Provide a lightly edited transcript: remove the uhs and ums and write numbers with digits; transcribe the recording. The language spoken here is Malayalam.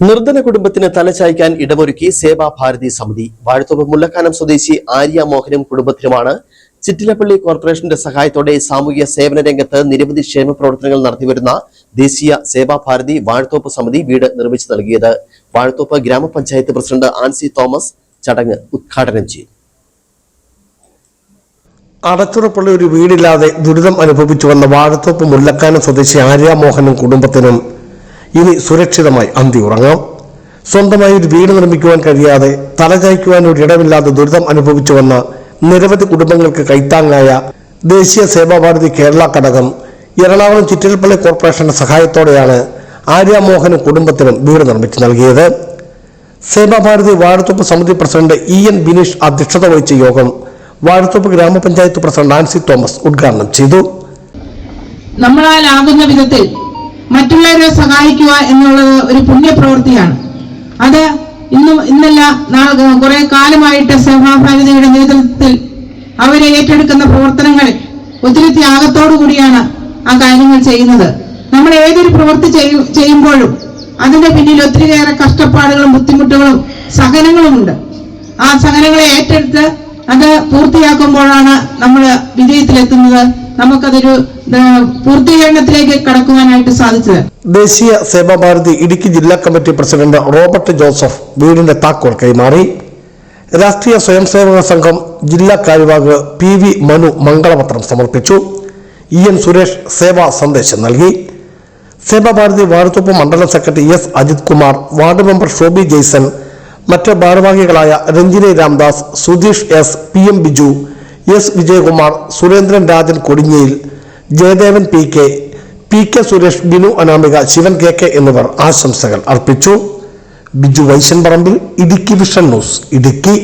നിർധന കുടുംബത്തിന് തലചായ്ക്കാൻ ഇടമൊരുക്കി സേവാഭാരതി സമിതി. വാഴത്തോപ്പ് മുല്ലക്കാനം സ്വദേശി ആര്യ മോഹനും കുടുംബത്തിനുമാണ് ചിറ്റിലപ്പള്ളി കോർപ്പറേഷന്റെ സഹായത്തോടെ സാമൂഹ്യ സേവന രംഗത്ത് നിരവധി ക്ഷേമ പ്രവർത്തനങ്ങൾ നടത്തിവരുന്ന ദേശീയ സേവാഭാരതി വാഴത്തോപ്പ് സമിതി വീട് നിർമ്മിച്ചു നൽകിയത്. വാഴത്തോപ്പ് ഗ്രാമപഞ്ചായത്ത് പ്രസിഡന്റ് ആൻസി തോമസ് ചടങ്ങ് ഉദ്ഘാടനം ചെയ്തു. അടച്ചുറപ്പുള്ള ഒരു വീടില്ലാതെ ദുരിതം അനുഭവിച്ചു വന്ന വാഴത്തോപ്പ് മുല്ലക്കാനം സ്വദേശി ആര്യ മോഹനും കുടുംബത്തിനും ഇനി സുരക്ഷിതമായി അന്തി ഉറങ്ങാം. സ്വന്തമായി ഒരു വീട് നിർമ്മിക്കുവാൻ കഴിയാതെ തലചായ്ക്കുവാൻ ഒരിടമില്ലാതെ ദുരിതം അനുഭവിച്ചു വന്ന നിരവധി കുടുംബങ്ങൾക്ക് കൈത്താങ്ങായ ദേശീയ സേവാഭാരതി കേരള ഘടകം എറണാകുളം ചിറ്റിലപ്പള്ളി കോർപ്പറേഷന്റെ സഹായത്തോടെയാണ് ആര്യ മോഹനും കുടുംബത്തിനും വീട് നിർമ്മിച്ചു നൽകിയത്. സേവാഭാരതി വാഴത്തോപ്പ് സമിതി പ്രസിഡന്റ് EN ബിനീഷ് അധ്യക്ഷത വഹിച്ച യോഗം വാഴത്തോപ്പ് ഗ്രാമപഞ്ചായത്ത് പ്രസിഡന്റ് ആൻസി തോമസ് ഉദ്ഘാടനം ചെയ്തു. നമ്മളാലാകുന്ന വിധത്തിൽ മറ്റുള്ളവരെ സഹായിക്കുക എന്നുള്ളത് ഒരു പുണ്യപ്രവൃത്തിയാണ്. അത് ഇന്നല്ല കുറെ കാലമായിട്ട് സേവാഭാരതിയുടെ നേതൃത്വത്തിൽ അവരെ ഏറ്റെടുക്കുന്ന പ്രവർത്തനങ്ങൾ ഒത്തിരി ത്യാഗത്തോടു കൂടിയാണ് ആ കാര്യങ്ങൾ ചെയ്യുന്നത്. നമ്മൾ ഏതൊരു പ്രവൃത്തി ചെയ്യുമ്പോഴും അതിന്റെ പിന്നിൽ ഒത്തിരിയേറെ കഷ്ടപ്പാടുകളും ബുദ്ധിമുട്ടുകളും സഹനങ്ങളുമുണ്ട്. ആ സഹനങ്ങളെ ഏറ്റെടുത്ത് അത് പൂർത്തിയാക്കുമ്പോഴാണ് നമ്മൾ വിജയത്തിലെത്തുന്നത്. നമുക്കതൊരു പൂർത്തീകരണത്തിലേക്ക് കടക്കുവാനായിട്ട് സാധിച്ചത്. ദേശീയ സേവാഭാരതി ഇടുക്കി ജില്ലാ കമ്മിറ്റി പ്രസിഡന്റ് റോബർട്ട് ജോസഫ് വീടിന്റെ താക്കോൽ കൈമാറി. രാഷ്ട്രീയ സ്വയംസേവക സംഘം ജില്ലാ കാര്യവാഹ് PV മനു മംഗളപത്രം സമർപ്പിച്ചു. EN സുരേഷ് സേവാ സന്ദേശം നൽകി. സേവാഭാരതി വാഴത്തോപ്പ് മണ്ഡലം secretary S Ajith Kumar, ward member Shobi Jaison, മറ്റ് ഭാരവാഹികളായ Ranjini Ramdas, Sudheesh S, PM Biju, S Vijayakumar, Surendran Rajan കൊടിഞ്ഞയിൽ, Jayadevan PK Suresh, Binu Anamika, Shivan KK എന്നിവർ ആശംസകൾ അർപ്പിച്ചു. ബിജു വൈശൻ പറമ്പിൽ, ഇടുക്കി വിഷൻ ന്യൂസ്, ഇടുക്കി.